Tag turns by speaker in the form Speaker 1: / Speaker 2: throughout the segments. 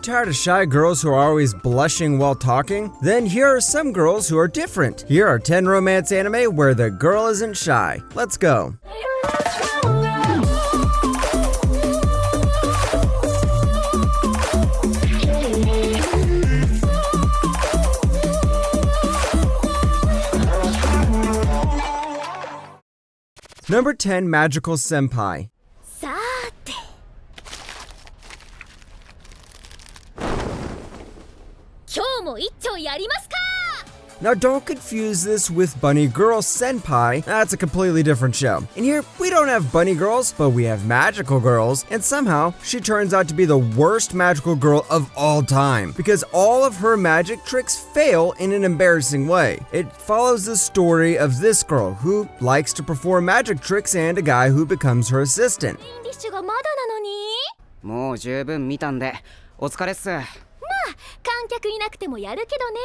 Speaker 1: tired of shy girls who are always blushing while talking? Then here are some girls who are different. Here are 10 romance anime where the girl isn't shy. Let's go. Number 10, Magical Senpai. Now don't confuse this with Bunny Girl Senpai, that's a completely different show. And here, we don't have bunny girls, but we have magical girls, and somehow, she turns out to be the worst magical girl of all time, because all of her magic tricks fail in an embarrassing way. It follows the story of this girl, who likes to perform magic tricks and a guy who becomes her assistant.
Speaker 2: もう十分見たんで、お疲れっす。
Speaker 3: 観客いなくてもやるけどね。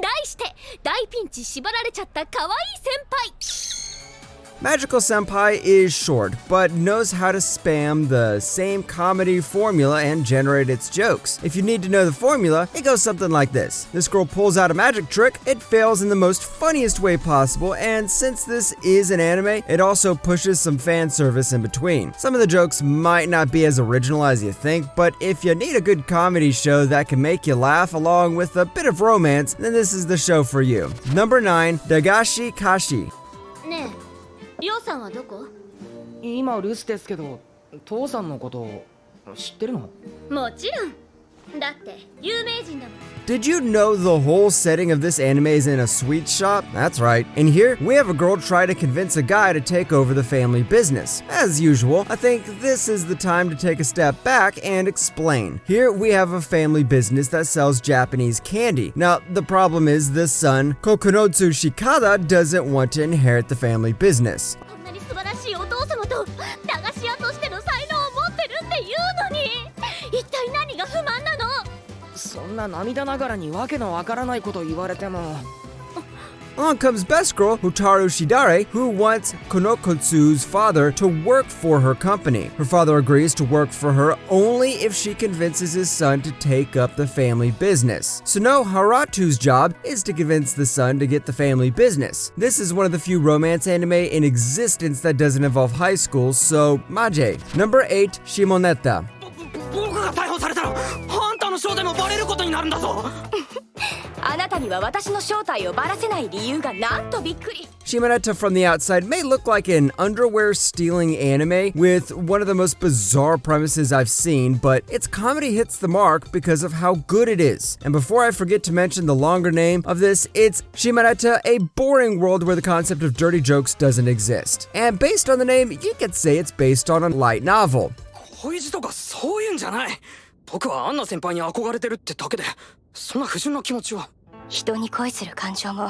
Speaker 3: 題して大ピンチ縛られちゃった可愛い先輩。
Speaker 1: Magical Senpai is short, but knows how to spam the same comedy formula and generate its jokes. If you need to know the formula, it goes something like this. This girl pulls out a magic trick, it fails in the most funniest way possible, and since this is an anime, it also pushes some fan service in between. Some of the jokes might not be as original as you think, but if you need a good comedy show that can make you laugh along with a bit of romance, then this is the show for you. Number 9, Dagashi Kashi.
Speaker 3: りょうさんはどこ？
Speaker 2: 今留守ですけど、父さんのこと知ってるの？
Speaker 3: もちろん。だって有名人だもん。
Speaker 1: Did you know the whole setting of this anime is in a sweet shop? That's right. And here, we have a girl try to convince a guy to take over the family business. As usual, I think this is the time to take a step back and explain. Here, we have a family business that sells Japanese candy. Now, the problem is the son, Kokonotsu Shikada, doesn't want to inherit the family business.
Speaker 3: こんなに素晴らしいお父様と駄菓子屋としての才能を持ってるっていうのに、一体何が不満なの？
Speaker 2: そんな涙ながらにわけのわからないこと言われても。
Speaker 1: Along comes best girl Hotaru Shidare, who wants Konokotsu's father to work for her company. Her father agrees to work for her only if she convinces his son to take up the family business. Suno Haratu's job is to convince the son to get the family business. This is one of the few romance anime in existence that doesn't involve high school, so Maje. Number 8, Shimoneta.
Speaker 2: 僕が逮捕されたら、あんたの正体もバレることになるんだぞ。
Speaker 3: あなたには私の正体をばらせない理由がなんとびっくり。
Speaker 1: Shimoneta from the outside may look like an underwear stealing anime with one of the most bizarre premises I've seen, but its comedy hits the mark because of how good it is. And before I forget to mention the longer name of this, it's Shimoneta, a boring world where the concept of dirty jokes doesn't exist. And based on the name, you could say it's based on a light novel.
Speaker 2: 恋路とかそういうんじゃない。僕はアンナ先輩に憧れてるってだけで、そんな不純な気持ちは。
Speaker 3: 人に恋する感情も、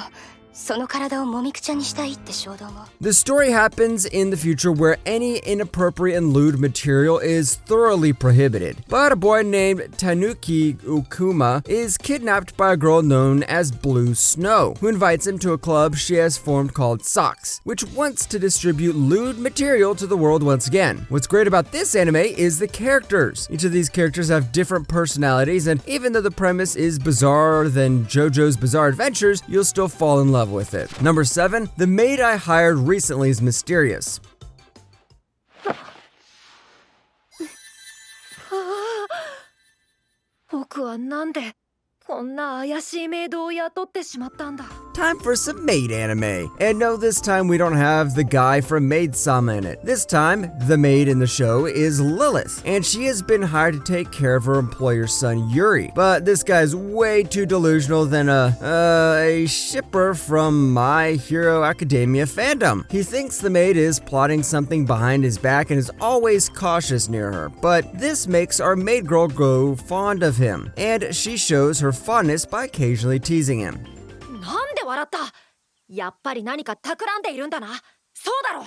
Speaker 3: その体をもみくちゃにしたいって衝動も。
Speaker 1: The story happens in the future where any inappropriate and lewd material is thoroughly prohibited. But a boy named Tanuki Ukuma is kidnapped by a girl known as Blue Snow, who invites him to a club she has formed called Socks, which wants to distribute lewd material to the world once again. What's great about this anime is the characters. Each of these characters have different personalities, and even though the premise is bizarrer than JoJo's Bizarre Adventures, you'll still fall in love with it. Number 7, the maid I hired recently is mysterious.
Speaker 3: 僕はなんでこんな怪しいメイドを雇ってしまったんだ。
Speaker 1: Time for some maid anime. And no, this time we don't have the guy from Maid-sama in it. This time, the maid in the show is Lilith, and she has been hired to take care of her employer's son Yuri. But this guy's way too delusional than a shipper from My Hero Academia fandom. He thinks the maid is plotting something behind his back and is always cautious near her. But this makes our maid girl grow fond of him, and she shows her fondness by occasionally teasing him.
Speaker 3: なんで笑った？やっぱり何か企んでいるんだな。そうだろう。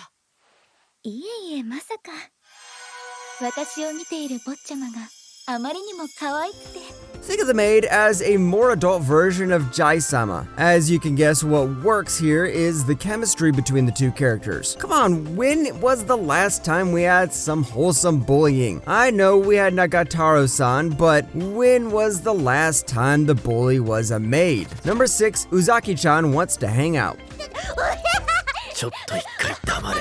Speaker 3: いえいえ、まさか。私を見ている坊ちゃまがあまりにも可愛くて。
Speaker 1: Think of the maid as a more adult version of Jai-sama. As you can guess, what works here is the chemistry between the two characters. Come on, when was the last time we had some wholesome bullying? I know we had Nagataro-san, but when was the last time the bully was a maid? Number 6, Uzaki-chan wants to hang out.
Speaker 4: ちょっと一回黙れ。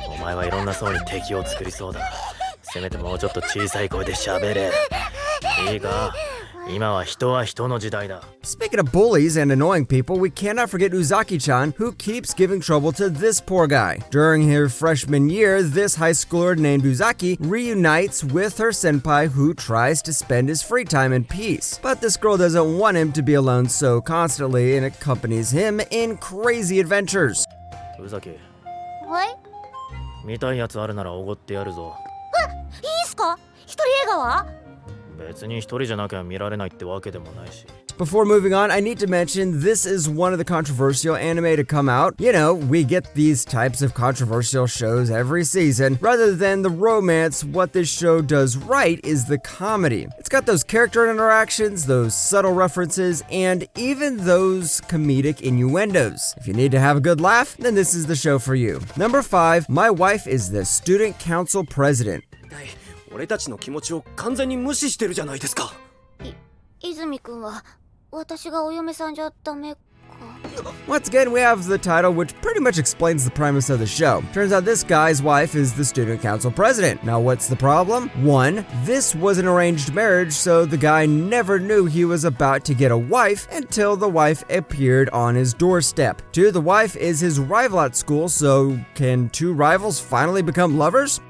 Speaker 4: お前はいろんな層に敵を作りそうだ。せめてもうちょっと小さい声で喋れ。いいか？今は人は人の時代だ。
Speaker 1: Speaking of bullies and annoying people, we cannot forget Uzaki-chan, who keeps giving trouble to this poor guy. During her freshman year, this high schooler named Uzaki reunites with her senpai who tries to spend his free time in peace. But this girl doesn't want him to be alone so constantly and accompanies him in crazy adventures.
Speaker 4: 宇崎、
Speaker 3: はい。
Speaker 4: 見たいやつあるならおごってやるぞ。
Speaker 3: いいっすか？一人映画は？
Speaker 4: 別に一人じゃなきゃ見られないってわけでもないし。
Speaker 1: Before moving on, I need to mention this is one of the controversial anime to come out. You know, we get these types of controversial shows every season. Rather than the romance, what this show does right is the comedy. It's got those character interactions, those subtle references, and even those comedic innuendos. If you need to have a good laugh, then this is the show for you. Number 5, my wife is the student council president.
Speaker 5: 俺たちの気持ちを完全に無視してるじゃないですか。
Speaker 3: 泉くんは私がお嫁さんじゃダメか。
Speaker 1: Once again, we have the title, which pretty much explains the premise of the show. Turns out this guy's wife is the student council president. Now, what's the problem? 1, this was an arranged marriage, so the guy never knew he was about to get a wife until the wife appeared on his doorstep. 2, the wife is his rival at school, so can two rivals finally become lovers?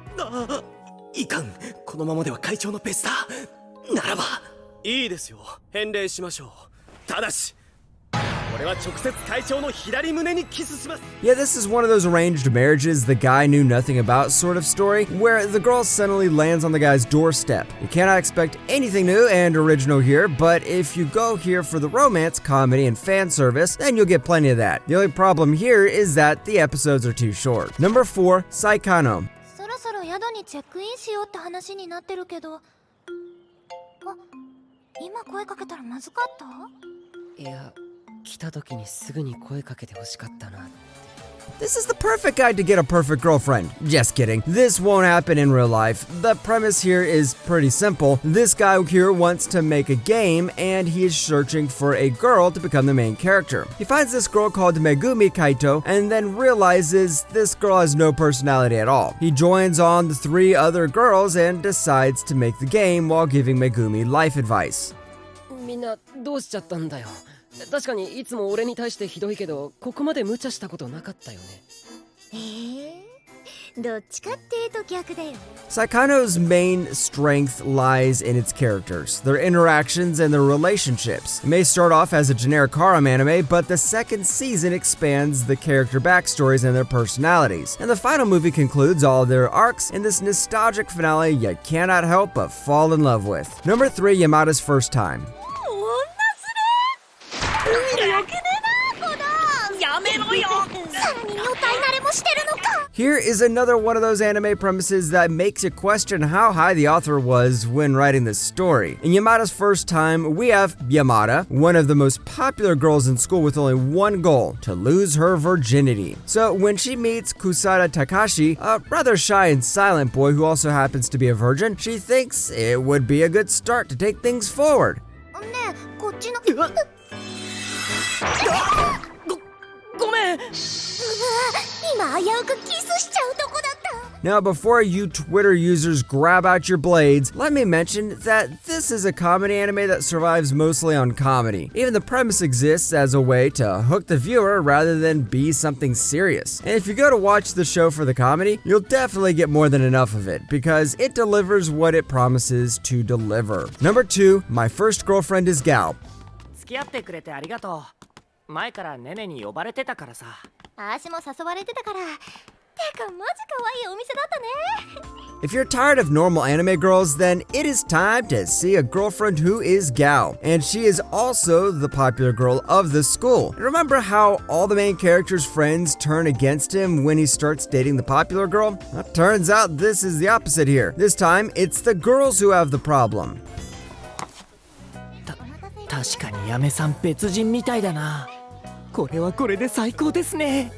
Speaker 5: いかん、このままでは会長のペースだ。ならばいいですよ、返礼しましょう。ただし俺は直接会長の左胸にキスします。
Speaker 1: Yeah, this is one of those arranged marriages the guy knew nothing about sort of story, where the girl suddenly lands on the guy's doorstep. You cannot expect anything new and original here, but if you go here for the romance, comedy, and fan service, then you'll get plenty of that. The only problem here is that the episodes are too short. Number 4, Saikano.
Speaker 3: そろそろ宿にチェックインしようって話になってるけど。あ、今声かけたらまずかった？
Speaker 6: いや、来た時にすぐに声かけて欲しかったな。
Speaker 1: This is the perfect guy to get a perfect girlfriend. Just kidding. This won't happen in real life. The premise here is pretty simple. This guy here wants to make a game and he is searching for a girl to become the main character. He finds this girl called Megumi Kaito and then realizes this girl has no personality at all. He joins on the 3 other girls and decides to make the game while giving Megumi life advice.
Speaker 6: みんなどうしちゃったんだよ。確かにいつも俺に対してひどいけど、ここまで無茶したことなかったよね。
Speaker 3: どっちかっていうと逆だよ。
Speaker 1: Saikano's main strength lies in its characters, their interactions, and their relationships. It may start off as a generic harem anime, but the second season expands the character backstories and their personalities. And the final movie concludes all of their arcs in this nostalgic finale you cannot help but fall in love with. Number 3, Yamada's first time. Here is another one of those anime premises that makes you question how high the author was when writing this story. In Yamada's first time, we have Yamada, one of the most popular girls in school with only one goal, to lose her virginity. So when she meets Kusada Takashi, a rather shy and silent boy who also happens to be a virgin, she thinks it would be a good start to take things forward.
Speaker 3: ねえ、こっちの。
Speaker 6: ごめん。
Speaker 3: 今危うくキスしちゃうとこだった。
Speaker 1: Now, before you Twitter users grab out your blades, let me mention that this is a comedy anime that survives mostly on comedy. Even the premise exists as a way to hook the viewer rather than be something serious. And if you go to watch the show for the comedy, you'll definitely get more than enough of it because it delivers what it promises to deliver. Number 2, My First Girlfriend is Gal.
Speaker 6: 付き合ってくれてありがとう。前からネネに呼ばれてたからさ。
Speaker 3: あーしも誘われてたから。てかマジ可愛いお店だったね。
Speaker 1: If you're tired of normal anime girls, then it is time to see a girlfriend who is Gal. And she is also the popular girl of the school. And remember how all the main character's friends turn against him when he starts dating the popular girl? Well, turns out this is the opposite here. This time, it's the girls who have the problem.
Speaker 7: 確かに嫁さん別人みたいだな。これはこれで最高ですね。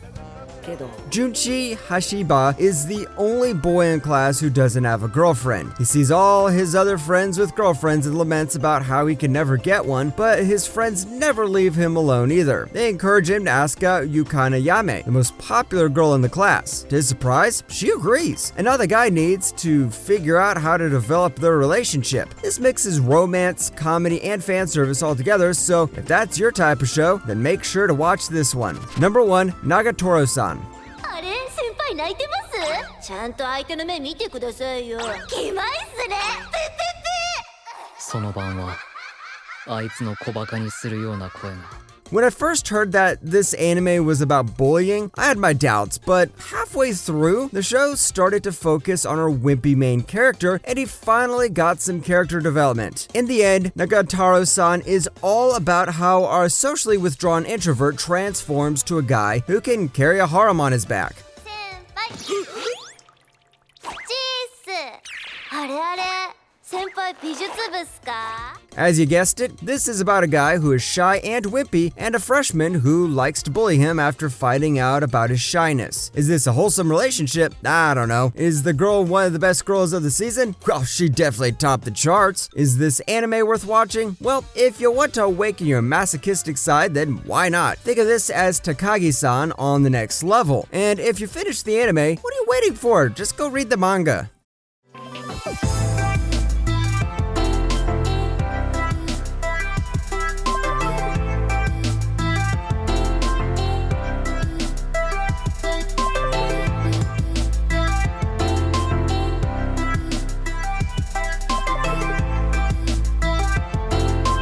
Speaker 6: けど
Speaker 1: Junchi Hashiba is the only boy in class who doesn't have a girlfriend. He sees all his other friends with girlfriends and laments about how he can never get one, but his friends never leave him alone either. They encourage him to ask out Yukana Yame, the most popular girl in the class. To his surprise, she agrees. And now the guy needs to figure out how to develop their relationship. This mixes romance, comedy, and fan service all together, so if that's your type of show, then make sure to watch this one. Number 1, Nagatoro-san.
Speaker 3: あれ先輩泣いてます？ちゃんと相手の目見てくださいよ。キモいっすね。
Speaker 8: その晩はあいつの小バカにするような声が。
Speaker 1: When I first heard that this anime was about bullying, I had my doubts, but halfway through, the show started to focus on our wimpy main character, and he finally got some character development. In the end, Nagatoro-san is all about how our socially withdrawn introvert transforms to a guy who can carry a harem on his back.
Speaker 3: あれあれ先輩美術部っすか？
Speaker 1: As you guessed it, this is about a guy who is shy and wimpy and a freshman who likes to bully him after finding out about his shyness. Is this a wholesome relationship? I don't know. Is the girl one of the best girls of the season? Well, she definitely topped the charts. Is this anime worth watching? Well, if you want to awaken your masochistic side, then why not? Think of this as Takagi-san on the next level. And if you finish the anime, what are you waiting for? Just go read the manga.